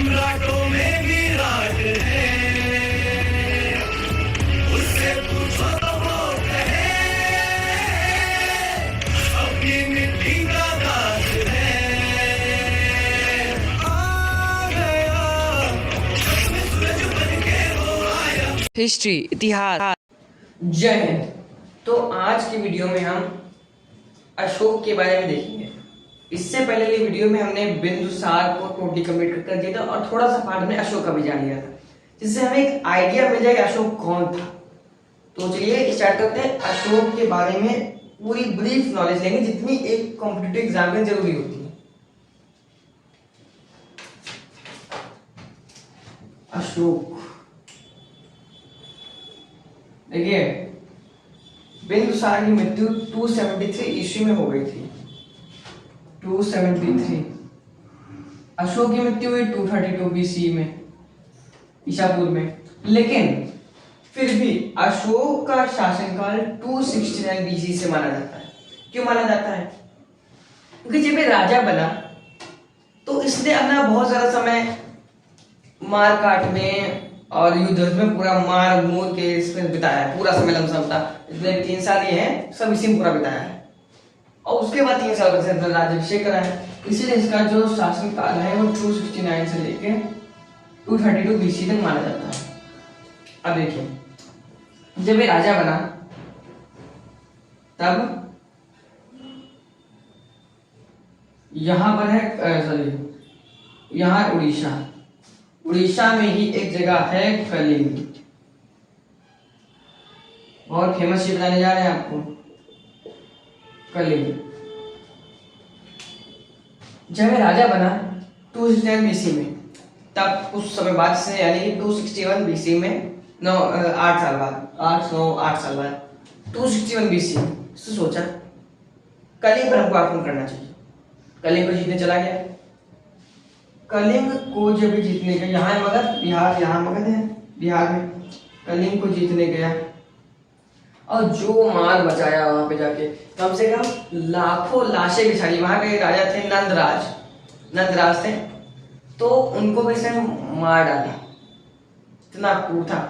सम्राटों में विराट है, उससे पूछो तो वो कहे अपनी मिट्टी का दास है। आ गया अपने सूरज बन के वो आया। हिस्ट्री, इतिहास। जय हिंद। तो आज की वीडियो में हम अशोक के बारे में देखेंगे। इससे पहले की वीडियो में हमने बिंदुसार को टोटली कंप्लीट कर दिया था और थोड़ा सा पार्ट में अशोक का भी जान लिया था, जिससे हमें एक आइडिया मिल जाएगा अशोक कौन था। तो चलिए स्टार्ट करते हैं। अशोक के बारे में पूरी ब्रीफ नॉलेज लेंगे जितनी एक कॉम्पिटिटिव एग्जाम में जरूरी होती है। अशोक, देखिए बिंदुसार की मृत्यु 273 ईस्वी में हो गई थी। 273। अशोक की मृत्यु हुई 232 बीसी में, ईसा पूर्व में। लेकिन फिर भी अशोक का शासनकाल 269 बीसी से माना जाता है। क्यों माना जाता है? क्योंकि जब ये राजा बना तो इसने अपना बहुत सारा समय मार काट में और युद्ध में पूरा मार मूर के इसमें बिताया है। पूरा समय लमसम था, इसलिए 3 साल ये है सब इसी में पूरा बिताया है। और उसके बाद 3 साल बाद राज्याभिषेक करा है। इसीलिए इसका जो शासन काल है वो 269 से लेके 232 बीसी तक माना जाता है। अब देखिए, जब ये राजा बना तब यहां पर है सॉरी यहां उड़ीसा में ही एक जगह है कलिंग। बहुत फेमस ये बताने जा रहे हैं आपको, कलिंग। जब ये राजा बना 269 बीसी में, तब कुछ समय बाद से यानी 261 बीसी में 8 साल बाद 8 साल बाद 261 बीसी से सोचा कलिंग पर हमको आक्रमण करना चाहिए। कलिंग को जीतने चला गया। कलिंग को जब जीतने गया, यहाँ है मगध, बिहार, यहाँ मगध है बिहार में। कलिंग को जीतने गया और जो मार बचाया वहां पे जाके, कम से कम लाखों लाशें बिछाई। वहां के राजा थे नंदराज थे, तो उनको भी इसने मार डाला। इतना क्रूर था।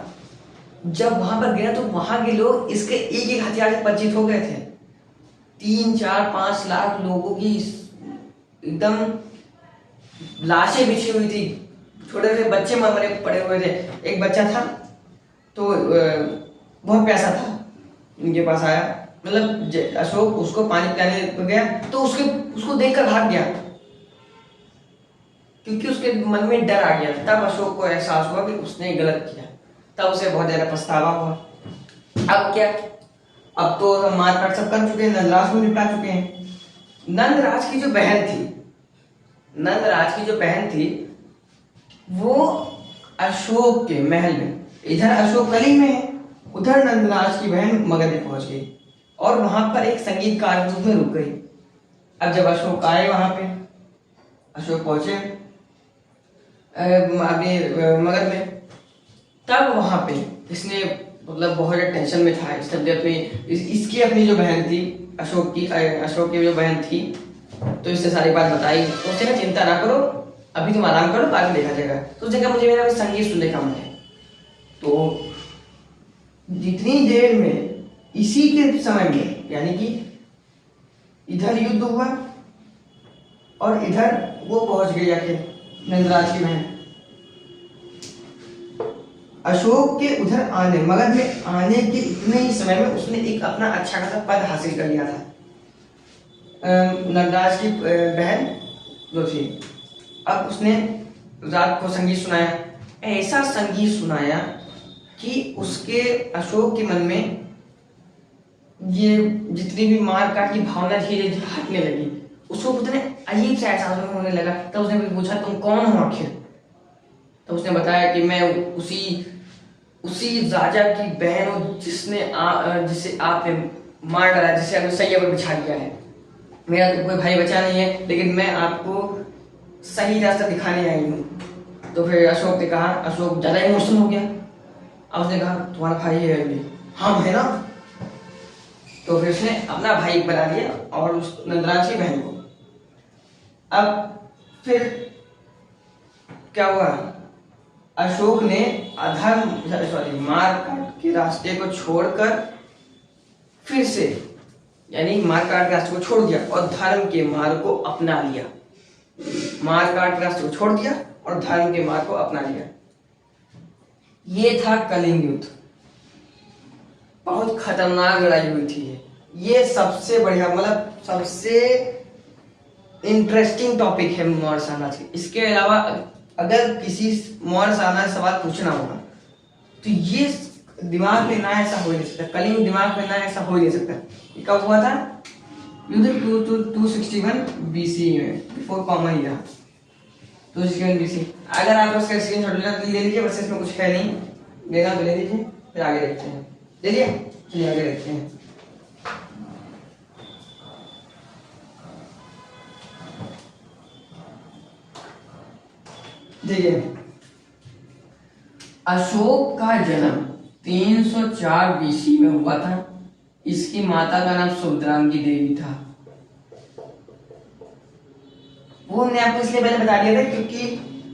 जब वहां पर गया तो वहां के लोग इसके एक एक हथियार से परिचित हो गए थे। 3, 4, 5 लाख लोगों की एकदम लाशें बिछी हुई थी। छोटे छोटे बच्चे मरे पड़े हुए थे। एक बच्चा था तो बहुत प्यासा था, इनके पास आया, मतलब अशोक उसको पानी पिलाने गया तो उसको देखकर भाग गया, क्योंकि उसके मन में डर आ गया। तब अशोक को एहसास हुआ कि उसने गलत किया। तब उसे बहुत ज्यादा पछतावा हुआ। अब क्या, अब तो मारकाट सब कर चुके हैं, नंदराज को निपटा चुके हैं। नंदराज की जो बहन थी वो अशोक के महल में, इधर अशोक कलिंग में है, उधर नंदराज की बहन मगध में पहुंच गई और वहां पर एक संगीतकार रूप में रुक गई। अब जब अशोक आए वहां पे, अशोक पहुंचे मगध में, तब वहां पे इसने मतलब बहुत ज्यादा टेंशन में था। इसकी अपनी जो बहन थी अशोक की जो बहन थी, तो इससे सारी बात बताई। तो उसने कहा चिंता ना करो, अभी तुम आराम करो, बाद में देखा जाएगा। तो उसने कहा मुझे मेरा संगीत सुनने का मन है। तो जितनी देर में इसी के समय में, यानी कि इधर युद्ध हुआ और इधर वो पहुंच गई जाके नंदराज की बहन। अशोक के उधर आने, मगध में आने के इतने ही समय में उसने एक अपना अच्छा खासा पद हासिल कर लिया था। नंदराज की बहन जो थी, अब उसने रात को संगीत सुनाया। ऐसा संगीत सुनाया कि उसके अशोक के मन में ये जितनी भी मार काट की भावना धीरे धीरे हटने लगी। उसको उतने अजीब सा एहसास होने लगा। तब उसने पूछा तुम कौन हो आखिर? तो उसने बताया कि मैं उसी राजा की बहन हूँ जिसे आपने मार डाला, जिसे आपने सैया पर बिछा दिया है। मेरा तो कोई भाई बचा नहीं है, लेकिन मैं आपको सही रास्ता दिखाने आई हूँ। तो फिर अशोक ने कहा, अशोक ज्यादा इमोशनल हो गया। अब उसने कहा तुम्हारा भाई है अभी? हाँ है ना। तो फिर उसने अपना भाई बना दिया और उस नंदराज की बहन को। अब फिर क्या हुआ, अशोक ने मार काट के रास्ते को छोड़कर फिर से, यानी मार काट के रास्ते को छोड़ दिया और धर्म के मार्ग को अपना लिया। मार काट के रास्ते को छोड़ दिया और धर्म के मार्ग को अपना लिया। ये था कलिंग युद्ध। बहुत खतरनाक लड़ाई हुई थी ये सबसे बढ़िया, मतलब सबसे इंटरेस्टिंग टॉपिक है मौर्य साम्राज्य की। इसके अलावा अगर किसी मौर्य साम्राज्य से सवाल पूछना होगा तो ये दिमाग में ना ऐसा हो ही नहीं सकता, कलिंग दिमाग में ना ऐसा हो ही नहीं सकता। ये कब हुआ था? युद्ध 261 BC में, बिफोर कॉमन ईरा, 261 BC। अगर आप उसका स्क्रीनशॉट लेना तो ले लीजिए, वैसे इसमें कुछ है नहीं, लेना तो ले लीजिए, फिर आगे देखते हैं। ले लिया, चलिए आगे देखते हैं। देखिए, अशोक का जन्म 304 BC में हुआ था। इसकी माता का नाम सुभद्रांगी देवी था। वो हमने आपको इसलिए पहले बता दिया था क्योंकि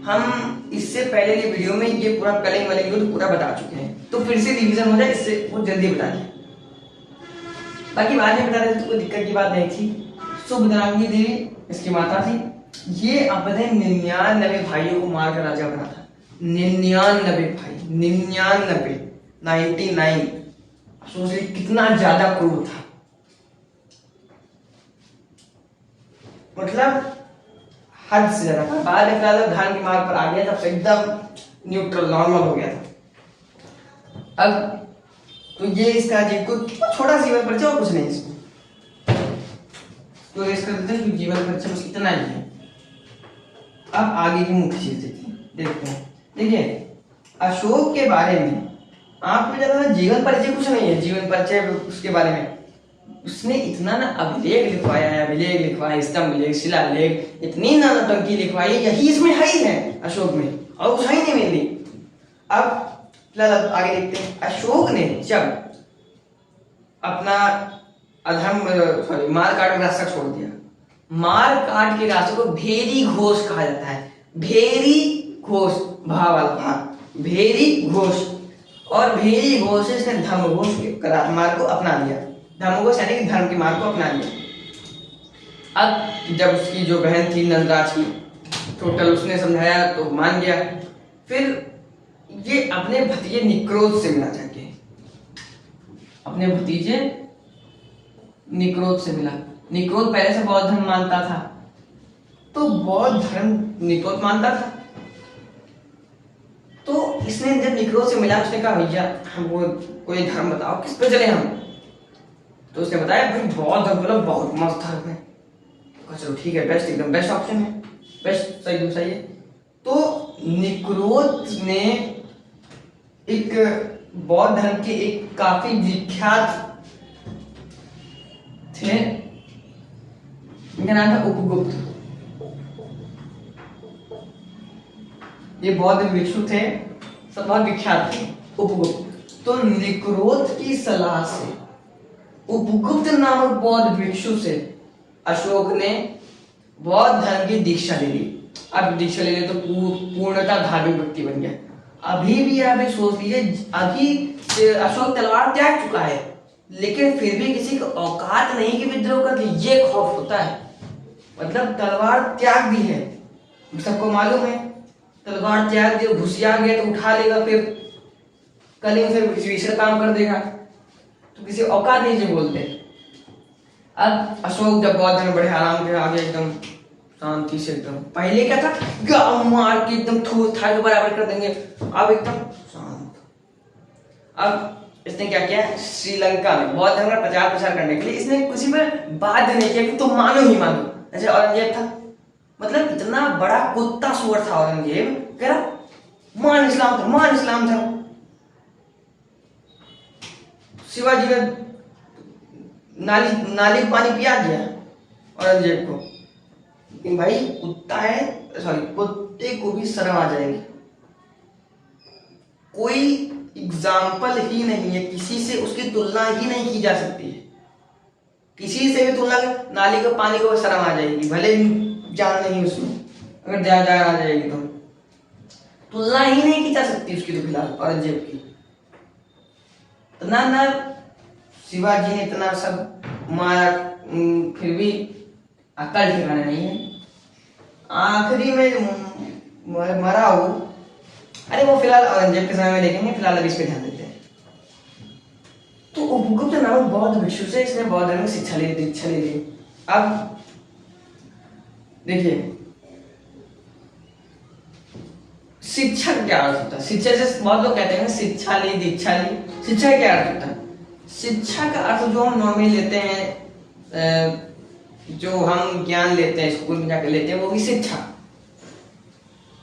हम इससे पहले की वीडियो में ये पूरा कलिंग वाले युद्ध पूरा बता चुके हैं, तो फिर से रिवीजन हो जाए, इससे वो जल्दी बता दिया। बाकी बाद में बता रहे थे तो कोई दिक्कत की बात नहीं थी। सुभद्रांगी देवी इसकी माता थी। ये अपने 99 भाइयों को मारकर राजा बना था। 99 भाई, 99 सोच रही कितना ज्यादा क्रूर था, मतलब हद से ज्यादा। बाद में फिलहाल धर्म के मार्ग पर आ गया, तब से एकदम न्यूट्रल नॉर्मल हो गया था। अब तो ये इसका जीवन छोटा जीवन परिचय और कुछ नहीं इसमें, तो इसका जीवन परिचय बस इतना ही है। अब आगे की मुख्य चीज देखते हैं। देखिए, अशोक के बारे में आपको ज्यादा जीवन परिचय कुछ नहीं है, जीवन परिचय उसके बारे में उसने इतना ना अभिलेख लिखवाया है, अभिलेख लिखवाया, स्तंभ लेख, शिलालेख, इतनी ना नौटंकी लिखवाई, यही इसमें है ही है अशोक में, और कुछ है ही नहीं मेनली। अब फिलहाल आगे देखते हैं। अशोक ने जब अपना मार काट के रास्ता छोड़ दिया, मार काट के रास्ते को भेरी घोष कहा जाता है। भेरी घोष, भा वाला भा, भेरी घोष, और भेरी घोष से इसने धर्म घोष के मार्ग को अपना लिया। धर्म घोष यानी कि धर्म के मार्ग को अपना लिया। अब जब उसकी जो बहन थी नंदराज की, टोटल उसने समझाया तो मान गया। फिर ये अपने भतीजे निक्रोध से मिला जाके, अपने भतीजे निक्रोध से मिला। निक्रोध पहले से बौद्ध धर्म मानता था, तो बौद्ध धर्म निक्रोध मानता था। तो इसने जब निक्रोध से मिला, उसने कहा भैया हमको कोई धर्म बताओ, किस पे चले हम। तो उसने बताया भाई बौद्ध धर्म, बोला बहुत मस्त धर्म है। चलो ठीक है, बेस्ट, एकदम बेस्ट ऑप्शन है, बेस्ट, सही दूसरा ये। तो निक्रोध ने एक बौद्ध धर्म के एक काफी विख्यात थे, इनका नाम था उपगुप्त। ये बौद्ध भिक्षु थे, सब बहुत विख्यात थे, उपगुप्त। तो निक्रोध की सलाह से उपगुप्त नामक बौद्ध भिक्षु से अशोक ने बौद्ध धर्म की दीक्षा ले ली। अब दीक्षा ले ली तो पूर्णतः धार्मिक व्यक्ति बन गया। अभी भी आप सोच लीजिए, अभी अशोक तलवार त्याग चुका है, लेकिन फिर भी किसी को औकात नहीं कि विद्रोह कर ले, ये खौफ होता है। मतलब तलवार त्याग दी है, सबको मालूम है, तलवार त्याग दी, घुसिया गया तो उठा लेगा, फिर कलिंग से विषय काम कर देगा, तो किसी औकात नहीं जो बोलते। अब अशोक जब बौद्ध धर्म बड़े आराम के आगे एकदम शांति से, एकदम पहले क्या था गांव मार के एकदम था के बराबर कर देंगे, अब एकदम शांत। अब इसने क्या किया, श्रीलंका में बौद्ध धर्म का प्रचार करने के लिए इसने किसी पर बाध्य नहीं किया कि तुम मानो ही मानो। जैसे औरंगजेब था, मतलब इतना बड़ा कुत्ता सुअर था औरंगजेब, कह रहा मान इस्लाम धर्म, मान इस्लाम धर्म। शिवाजी ने नाली पानी पिया दिया औरंगजेब को, लेकिन भाई कुत्ता है, सॉरी कुत्ते को भी शर्म आ जाएगी। कोई एग्जाम्पल ही नहीं है, किसी से उसकी तुलना ही नहीं की जा सकती है। किसी से भी तुलना, नाली के पानी को शर्म आ जाएगी, भले जान नहीं उसमें, अगर जान आ जाएगी तो। तुलना ही नहीं की जा सकती उसकी तो फिलहाल औरंगजेब की। इतना ना शिवाजी ने इतना सब मारा, फिर भी अकल ठिकाना नहीं है। आखिरी में मरा वो, अरे वो फिलहाल औरंगजेब के समय में देखेंगे, फिलहाल अभी इस पे ध्यान देते हैं। तो उपगुप्त नामक बौद्ध भिक्षु से इसने बौद्ध धर्म की शिक्षा ली, दीक्षा ले ली। अब देखिए शिक्षा का क्या अर्थ होता है? शिक्षा से बहुत लोग कहते हैं शिक्षा ली, दीक्षा ली, शिक्षा का क्या अर्थ होता है? शिक्षा का अर्थ जो हम नॉर्मली लेते हैं, जो हम ज्ञान लेते हैं स्कूल में जाकर लेते हैं, वो भी शिक्षा।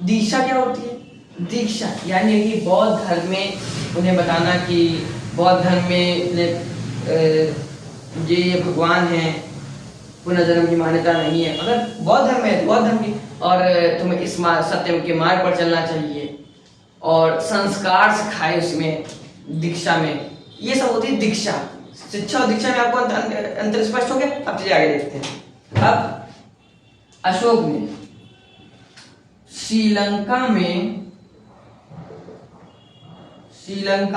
दीक्षा क्या होती है? दीक्षा यानी कि बौद्ध धर्म में उन्हें बताना कि बौद्ध धर्म में ये भगवान है, पुनर्जन्म की मान्यता नहीं है। अगर बौद्ध धर्म है तो बौद्ध धर्म की, और तुम्हें इस सत्य के मार्ग पर चलना चाहिए, और संस्कार सिखाए उसमें दीक्षा में। ये सब होती है दीक्षा। शिक्षा और दीक्षा में आपको अंतर स्पष्ट हो गया? अब चलिए आगे देखते हैं। अब अशोक ने श्रीलंका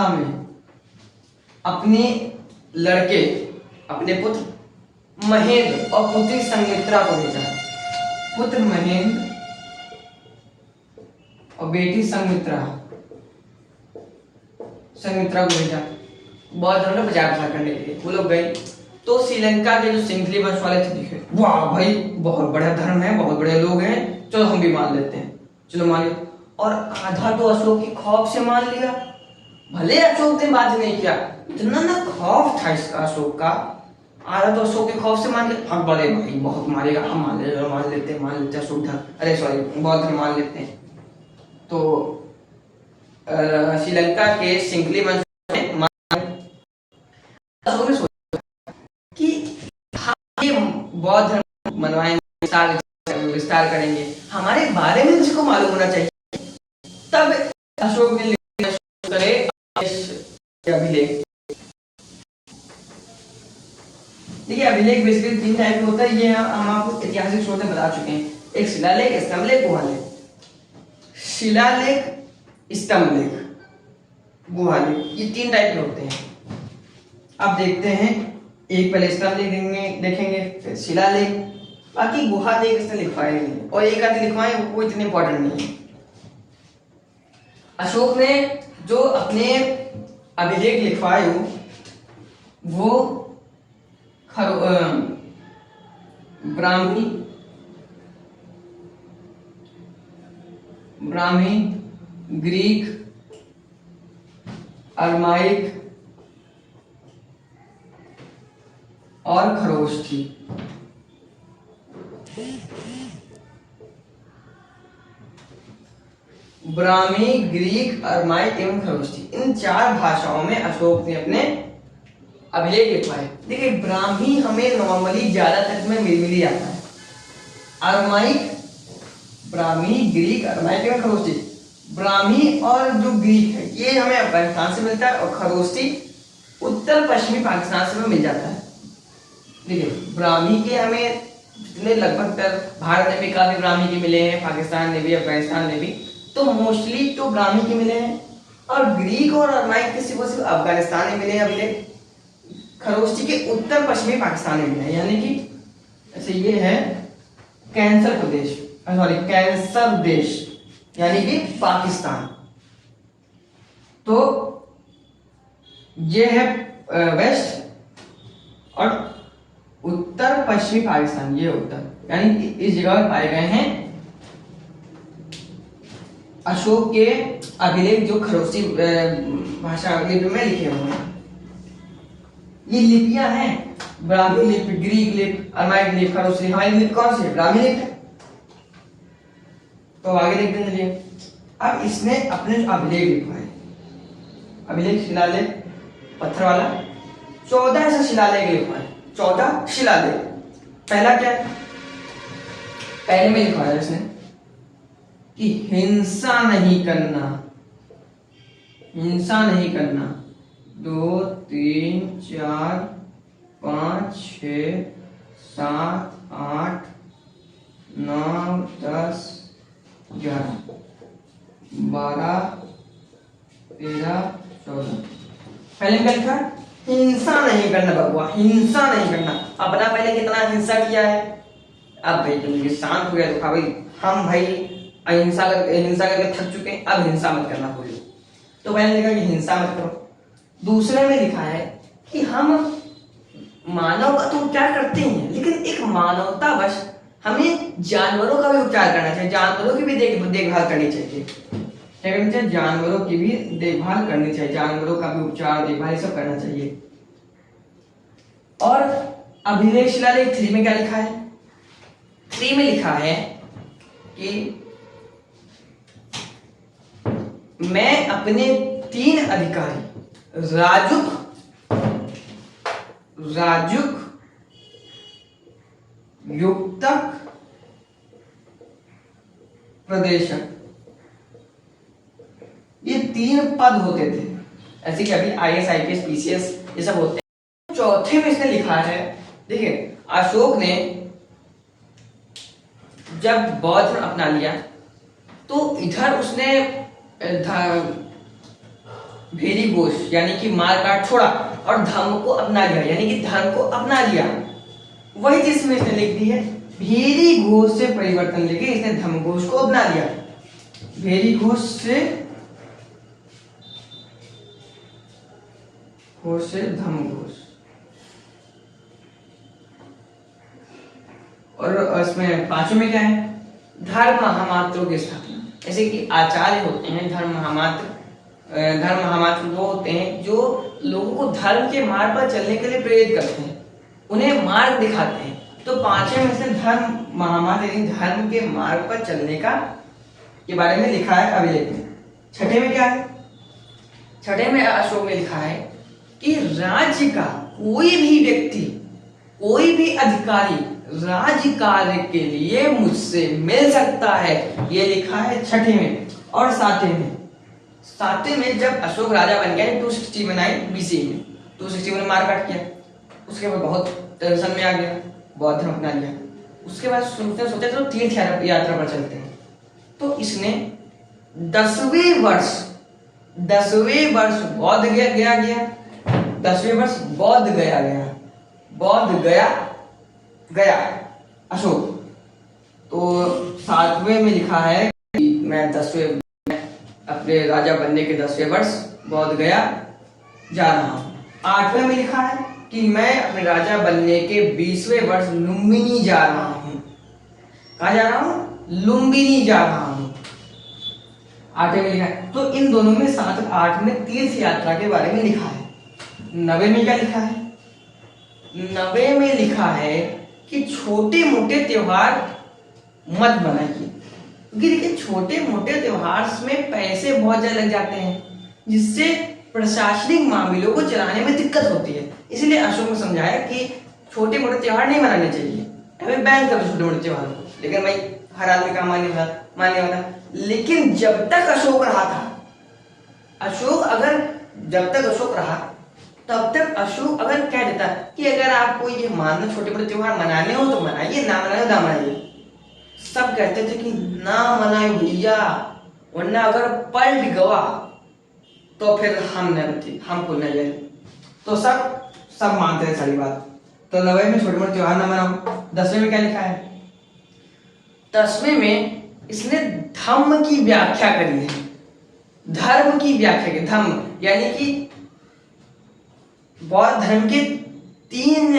में अपने लड़के, अपने पुत्र महेंद्र और पुत्री संमित्रा को भेजा। पुत्र महेंद्र और बेटी संमित्रा को भेजा बौद्ध धर्म का प्रचार प्रसार करने के लिए। वो लोग गए तो श्रीलंका के जो सिंहली वंश वाले थे, दिखे वाह भाई बहुत बड़ा धर्म है, बहुत बड़े लोग हैं, चलो हम भी मान लेते हैं। चलो मान लिया, और आधा तो अशोक की खौफ से मान लिया। भले अशोक ने बात नहीं किया, इतना ना खौफ था इसका अशोक का, आधा तो अशोक के खौफ से मान लिया। अब बड़े भाई बहुत मारेगा, हम मान लेते हैं अशोक धर्म, अरे सॉरी बौद्ध धर्म मान लेते हैं। तो श्रीलंका के सिंहली वंश कि ये बौद्ध धर्म मनवाएंगे, विस्तार करेंगे, हमारे बारे में किसी को मालूम होना चाहिए। तब अशोक ने करे अभिलेख। देखिए अभिलेख बेसिकली 3 टाइप का होता है, ये हम आपको ऐतिहासिक स्रोत में बता चुके हैं। एक शिलालेख, स्तंभलेख, गुहालेख। शिलालेख, स्तंभलेख, गुहालेख, ये 3 टाइप के होते हैं। अब देखते हैं, एक पहले स्तंभलेख देखेंगे, फिर शिलालेख, बाकी गुहालेख इसने लिखवाए नहीं, और एक आधे लिखवाए वो इतने इंपॉर्टेंट नहीं है। अशोक ने जो अपने अभिलेख लिखवाए वो ब्राह्मी, ग्रीक, अरमाइक और खरोष्ठी। ब्राह्मी, ग्रीक, अरमाइक एवं खरोष्ठी, इन 4 भाषाओं में अशोक ने अपने अभिलेख लिखवाए। देखिए ब्राह्मी हमें नॉर्मली ज्यादातर में मिल आता है। अरमाइक, ब्राह्मी, ग्रीक, अरमाइक एवं खरोष्ठी। ब्राह्मी और जो ग्रीक है ये हमें अफगानिस्तान से मिलता है, और खरोष्ठी उत्तर पश्चिमी पाकिस्तान से मिल जाता है। देखिए ब्राह्मी के हमें जितने लगभग भारत में भी काफी ब्राह्मी के मिले हैं, पाकिस्तान में भी, अफगानिस्तान में भी, तो मोस्टली तो ब्राह्मी के मिले हैं। और ग्रीक और अरमाइक के सिर्फ अफगानिस्तान में मिले हैं अभिलेख, खरोष्ठी के उत्तर पश्चिमी पाकिस्तान में मिले हैं। यानी कि ऐसे ये है कैंसर प्रदेश, सॉरी कैंसर देश यानी कि पाकिस्तान। तो ये है वेस्ट, और उत्तर पश्चिमी पाकिस्तान ये उत्तर, यानी इस जगह पर पाए गए हैं अशोक के अभिलेख जो खरोष्ठी भाषा लिपि में लिखे हुए हैं। ये लिपियां हैं, ब्राह्मी लिपि, ग्रीक लिपि, अरमाइक लिपि, खरोष्ठी लिपि। हमारी लिपि कौन सी है? ब्राह्मी लिपि है। तो आगे देखते हैं, चलिए। अब इसने अपने अभिलेख लिखवाए, अभिलेख शिलालेख पत्थर वाला, 14 ऐसा शिलालेख लिखवाए, 14 शिलालेख। पहला क्या है? पहले में लिखवाया इसने कि हिंसा नहीं करना, हिंसा नहीं करना। 2 3 4 5 6 7 8 9 10 11, 12, 13, 14। पहले क्या लिखा? हिंसा नहीं करना बबुआ, हिंसा नहीं करना। अपना पहले कितना हिंसा किया है, अब भाई तुम ये शांत हो गया तो भाई हम भाई हिंसा करके थक चुके हैं, अब हिंसा मत करना बोलिए। तो पहले लिखा कि हिंसा मत करो। दूसरे में लिखा है कि हम मानव का तो उपचार करते ही हैं, लेकिन एक मानवतावश हमें जानवरों का भी उपचार करना चाहिए, जानवरों की भी देखभाल करनी चाहिए। क्या करनी चाहिए? जानवरों की भी देखभाल करनी चाहिए, जानवरों का भी उपचार देखभाल सब करना चाहिए। और अभिलेख शिलालेख 3 में क्या लिखा है? 3 में लिखा है कि मैं अपने 3 अधिकारी राजुक, युक्तक, प्रदेशक, ये 3 पद होते थे, ऐसे कि अभी IAS, IPS, PCS ये सब होते हैं। चौथे में इसने लिखा है, देखिए अशोक ने जब बौद्ध धर्म अपना लिया तो इधर उसने भेरी घोष यानी कि मार काट छोड़ा और धर्म को अपना लिया, यानी कि धर्म को अपना लिया। वही चीज में इसने लिख दी है, भेरी घोष से परिवर्तन लेके इसने धर्म घोष को अपना लिया। भेरी घोष से धर्म घोष। और इसमें 5वें में क्या है? धर्म महामात्रों की स्थापना। जैसे कि आचार्य होते हैं धर्म महामात्र वो होते हैं जो लोगों को धर्म के मार्ग पर चलने के लिए प्रेरित करते हैं, उन्हें मार्ग दिखाते हैं। तो 5वें में से धर्म महामात्र यानी धर्म के मार्ग पर चलने का के बारे में लिखा है अभिलेख में। 6वें में क्या है? 6वें में अशोक ने लिखा है कि राज्य का कोई भी व्यक्ति, कोई भी अधिकारी राज्य कार्य के लिए मुझसे मिल सकता है, ये लिखा है 6वें में। और 7वें में जब अशोक राजा बन गया 269 BC में, 261 में मार काट किया, उसके बाद बहुत टेंशन में आ गया, बौद्ध धर्म अपना लिया। उसके बाद सोचा तो तीर्थ यात्रा पर चलते हैं। तो इसने 10वें वर्ष बौद्ध गया 10वें वर्ष बौद्ध गया अशोक। तो 7वें में लिखा है कि मैं 10वें अपने राजा बनने के 10वें वर्ष बौद्ध गया जा रहा हूँ। 8वें में लिखा है कि मैं अपने राजा बनने के 20वें वर्ष लुम्बिनी जा रहा हूँ। कहाँ जा रहा हूँ? लुम्बिनी जा रहा हूँ। 8वें में लिखा है। तो इन दोनों में 7 और 8 में तीर्थ यात्रा के बारे में लिखा है। 9वें में क्या लिखा है? 9वें में लिखा है कि छोटे मोटे त्योहार मत बनाइए, क्योंकि देखिए छोटे मोटे त्योहार में पैसे बहुत ज्यादा लग जाते हैं, जिससे प्रशासनिक मामलों को चलाने में दिक्कत होती है। इसलिए अशोक ने समझाया कि छोटे मोटे त्योहार नहीं मनाने चाहिए, हमें बैन कर दो छोटे मोटे त्योहारों को। लेकिन भाई हर आदमी का मानने वाला। लेकिन जब तक अशोक रहा तब तक अशोक अगर कह देता कि अगर आपको ये मानना छोटे बड़े त्योहार मनाने हो तो मनाइए, ना मनाइए। सब कहते थे कि ना मनाए भैया, वरना अगर पलट गवा तो फिर हमको न जाए। तो सब मानते हैं सारी बात। तो 9वें में छोटे मोटे त्योहार ना मनाओ। 10वें में क्या लिखा है? 10वें में इसने धम्म की व्याख्या करी है। धर्म की व्याख्या की, धम्म यानी कि बौद्ध धर्म के 3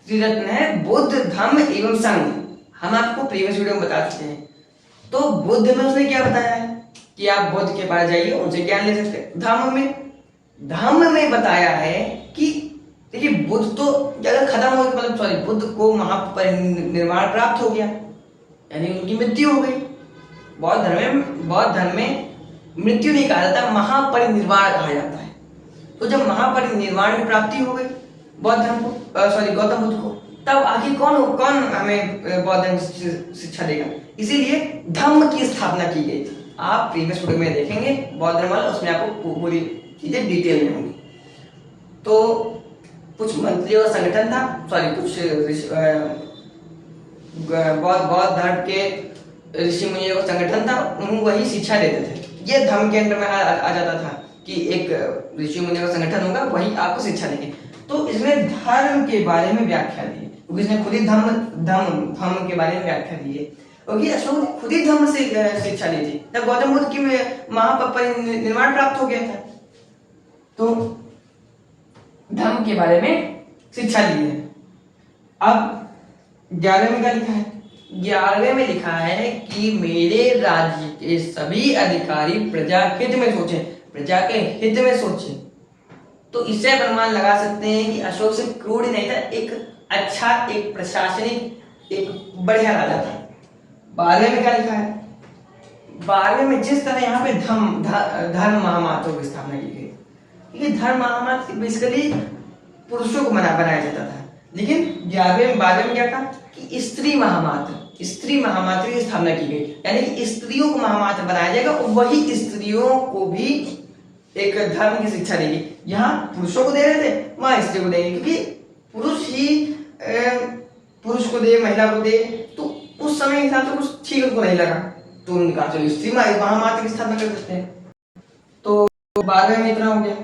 त्रिरत्न है, बुद्ध, धम्म एवं संघ। हम आपको प्रीवियस वीडियो में बता चुके हैं। तो बुद्ध में उसने क्या बताया है कि आप बुद्ध के पास जाइए, उनसे ज्ञान ले सकते हैं। धम्म में बताया है कि देखिए बुद्ध तो अगर खत्म हो गया, मतलब बुद्ध को महापरिनिर्वाण प्राप्त हो गया, यानी उनकी मृत्यु हो गई। बौद्ध धर्म में मृत्यु नहीं कहा जाता, महापरिनिर्वाण कहा जाता है। तो जब महापरिनिर्वाण की प्राप्ति हो गई गौतम बुद्ध को, तब आखिर कौन हमें बौद्ध धर्म शिक्षा देगा? इसीलिए धम्म की स्थापना की गई थी। आप प्रीवियस वीडियो में देखेंगे बौद्ध धर्म वाला, उसमें आपको पूरी चीजें डिटेल में होंगी। तो कुछ मंत्रियों का संगठन था, कुछ बौद्ध धर्म के ऋषि मुनियों का संगठन था, उनको वही शिक्षा देते थे। ये धर्म के अंडर में आ जाता था कि एक ऋषि मुनि का संगठन होगा, वही आपको शिक्षा देंगे। तो इसने धर्म के बारे में व्याख्या दी, क्योंकि इसने खुद ही धर्म के बारे में व्याख्या दी है, क्योंकि अशोक ने खुद ही धर्म से शिक्षा ली थी। तब गौतम बुद्ध की महापरिनिर्वाण प्राप्त हो गया था, तो धर्म के बारे में शिक्षा ली है। अब 11वें में क्या लिखा है? 11वें में लिखा है कि मेरे राज्य के सभी अधिकारी प्रजा हित में सोचे, प्रजा के हित में सोचे। तो इससे प्रमाण लगा सकते हैं कि अशोक सिर्फ क्रूर ही नहीं था, एक अच्छा, एक प्रशासनिक, एक बढ़िया राजा था। 12वें में क्या लिखा है? 12वें में जिस तरह यहाँ पे धर्म महामात्रों की स्थापना की गई, ये धर्म महामात्र बेसिकली पुरुषों को बनाया जाता था, लेकिन 12वें में क्या था कि स्त्री महामात्र की स्थापना की गई, यानी कि स्त्रियों को महामात्र बनाया जाएगा और वही स्त्रियों को भी एक धर्म की शिक्षा देगी। यहाँ पुरुषों को दे रहे थे, वहां स्त्री को देंगे, क्योंकि पुरुष ही पुरुष को दे, महिला को दे, तो उस समय के हिसाब से कुछ ठीक उनको नहीं लगा, तो उन्होंने कहा चलो स्त्री महामात्र की स्थापना कर देते हैं। तो 12वें में इतना हो गया।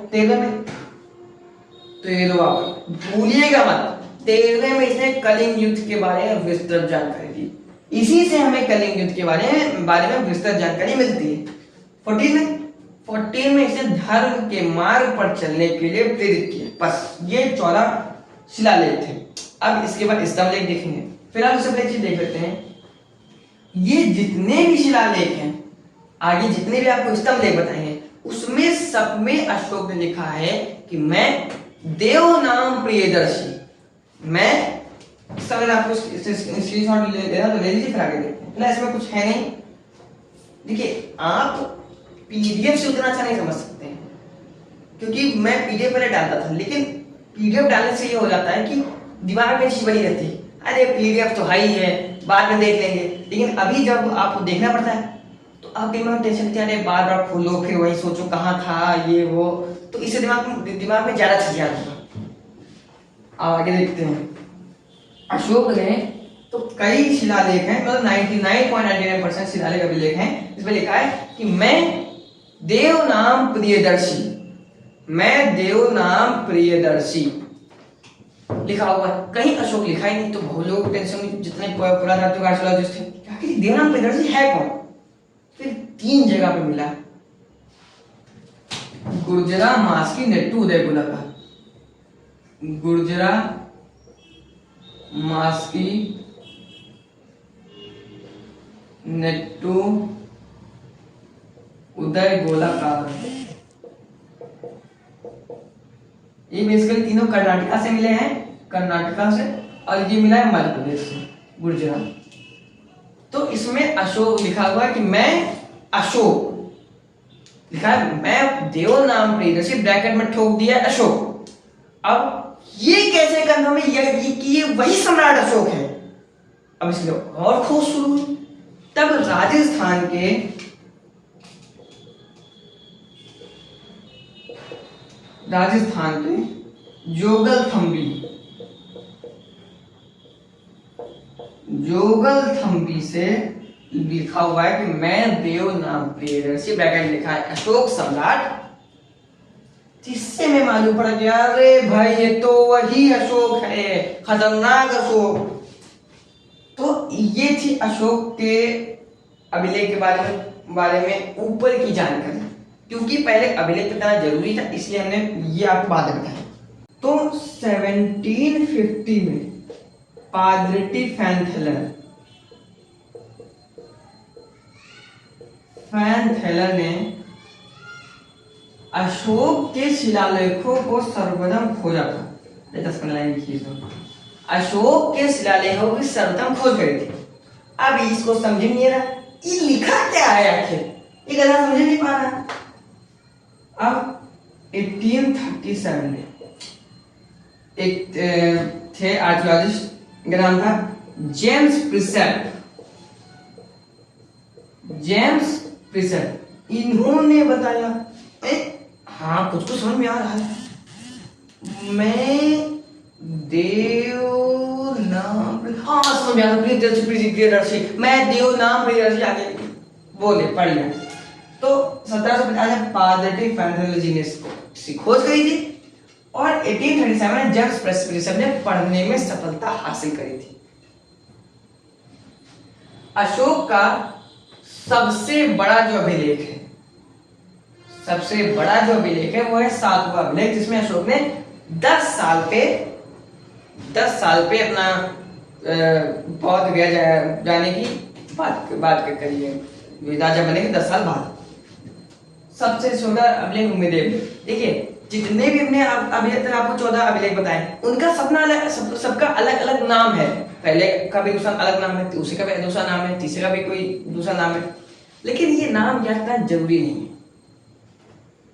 13वां भूलिएगा मत, 13वें में इसने कलिंग युद्ध के बारे में विस्तृत जानकारी दी। इसी से हमें कलिंग युद्ध के बारे में विस्तृत जानकारी मिलती है। 14 में इसे धर्म के मार्ग पर चलने के लिए प्रेरित किया। बस ये 14 शिलालेख थे। अब इसके बाद स्तंभलेख देखेंगे, फिर हम सब चीज देख लेते हैं। ये जितने भी शिलालेख हैं, आगे जितने भी आपको स्तंभलेख बताएंगे, उसमें सब में अशोक ने लिखा है कि मैं देव नाम प्रियदर्शी, मैं अगर आपको स्क्रीनशॉट लेना तो ले लीजिए, फिर आगे देखते हैं। इसमें कुछ है नहीं। देखिए, आप पीडीएफ से उतना अच्छा नहीं समझ सकते हैं, क्योंकि मैं पीडीएफ पहले डालता था, लेकिन पीडीएफ डालने से ये हो जाता है कि दिमाग में चीज बनी रहती है, अरे पीडीएफ तो हाई है, बाद में देख लेंगे। लेकिन अभी जब आपको देखना पड़ता है तो आप दिमाग टेंशन लेते हैं, बार बार खोलो, फिर वही सोचो कहाँ था ये वो, तो इससे दिमाग में ज्यादा चीजें आती हैं। आगे देखते हैं। अशोक ने तो कई शिलालेख हैं, मतलब 99.99% शिलालेख अभिलेख हैं, इसमें लिखा है कि मैं देव नाम प्रियदर्शी, मैं देव नाम प्रियदर्शी लिखा हुआ है। कहीं अशोक लिखा ही नहीं, तो बहुत लोग टेंशन में, जितने पुरातत्व आर्कियोलॉजिस्ट थे, देव नाम प्रियदर्शी है कौन? फिर 3 जगह पे मिला, गुर्जरा, मास्की, नेट्टू, उदयपुला का। गुर्जरा, मास्की, नेट्टू, उदय गोलाकार, ये बेसिकली तीनों कर्नाटका से मिले हैं, कर्नाटका से, और ये मिला है मध्य प्रदेश से, गुर्जरा। तो इसमें अशोक लिखा हुआ है कि मैं अशोक लिखा है, मैं देव नाम प्रियदर्शी, ब्रैकेट में ठोक दिया अशोक। अब ये कैसे कंफर्म है कि ये वही सम्राट अशोक है? अब इसलिए और खोज शुरू हुई। तब राजस्थान के जोगलथंबी से लिखा हुआ है कि मैं देव नाम प्रियदर्शी, ब्रैकेट लिखा है अशोक सम्राट। जिससे मैं मालूम पड़ा गया, अरे भाई ये तो वही अशोक है, खतरनाक अशोक। तो ये थी अशोक के अभिलेख के बारे में ऊपर की जानकारी, क्योंकि पहले अभिलेख बताना जरूरी था, इसलिए हमने ये आपको बाद में बताया। तो 1750 में पादरिटी फैनथेलर ने अशोक के शिलालेखों को सर्वप्रथम खोजा था। 10-15 लाइन लिखिए। अशोक के शिलालेखों की सर्वप्रथम खोज करी थी। अब इसको समझ नहीं रहा, ये लिखा क्या है आखिर, ये गधा समझ नहीं पा रहा। अब 1837 में एक थे आर्कियोलॉजिस्ट, इनका नाम था जेम्स प्रिसेप। इन्होंने बताया, हाँ कुछ कुछ समझ में आ रहा है, मैं देव नाम, हाँ समझ में आ रहा, प्रियदर्शी, मैं देव नाम प्रियदर्शी, आगे बोले पढ़ लिया। तो 1750 में क्वाड्रेटिक पैंथोलॉजी ने इसकी खोज करी थी और 1837 में जेम्स प्रेस्बिटेरियन ने पढ़ने में सफलता हासिल करी थी। अशोक का सबसे बड़ा जो अभिलेख है, सबसे बड़ा जो अभिलेख है वो है 7वां अभिलेख, जिसमें अशोक ने 10 साल पे अपना बौद्ध गया जाने की बात करी है, राजा बने के 10 साल बाद। सबसे छोटा अभिलेख भूमिदेव। देखिए जितने भी अपने अभी तक आपको 14 अभिलेख बताए, उनका सबका अलग अलग नाम है। पहले का भी दूसरा अलग नाम है, दूसरे का भी दूसरा नाम है, तीसरे का भी कोई दूसरा नाम है, लेकिन ये नाम याद रखना जरूरी नहीं है,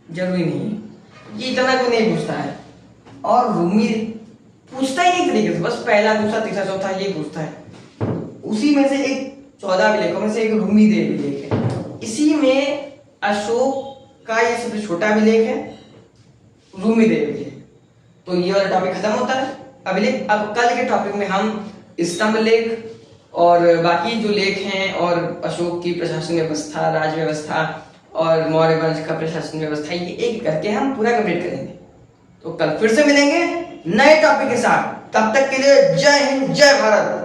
जरूरी नहीं है, ये इतना कोई नहीं पूछता है। और रूमी पूछता ही नहीं तरीके से, बस पहला दूसरा तीसरा चौथा ये पूछता है। उसी में से एक 14 अभिलेखों में से एक रूमीदेव अभिलेख है। इसी में अशोक का ये सबसे छोटा अभिलेख है, रूमीदेव अभिलेख। तो ये वाला टॉपिक खत्म होता है अभिलेख। अब कल के टॉपिक में हम स्तंभ लेख और बाकी जो लेख हैं और अशोक की प्रशासन व्यवस्था, राज व्यवस्था और मौर्य वंश का प्रशासन व्यवस्था, ये एक करके हम पूरा कंप्लीट करेंगे। तो कल फिर से मिलेंगे नए टॉपिक के साथ। तब तक के लिए जय हिंद, जय भारत।